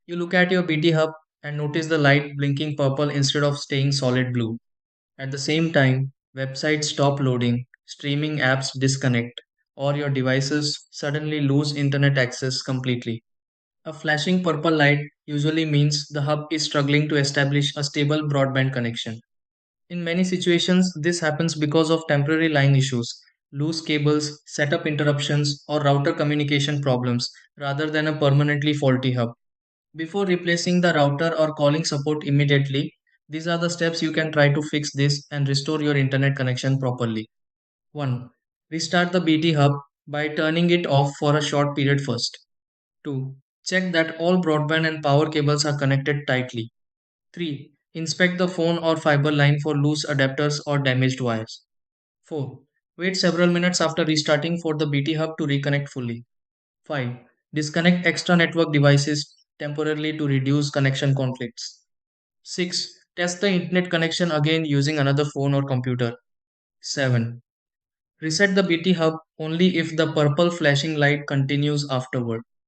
You look at your BT hub and notice the light blinking purple instead of staying solid blue. At the same time, websites stop loading, streaming apps disconnect, or your devices suddenly lose internet access completely. A flashing purple light usually means the hub is struggling to establish a stable broadband connection. In many situations, this happens because of temporary line issues, loose cables, setup interruptions, or router communication problems rather than a permanently faulty hub. Before replacing the router or calling support immediately, these are the steps you can try to fix this and restore your internet connection properly. 1. Restart the BT hub by turning it off for a short period first. 2. Check that all broadband and power cables are connected tightly. 3. Inspect the phone or fiber line for loose adapters or damaged wires. 4. Wait several minutes after restarting for the BT hub to reconnect fully. 5. Disconnect extra network devices temporarily to reduce connection conflicts. 6. Test the internet connection again using another phone or computer. 7. Reset the BT hub only if the purple flashing light continues afterward.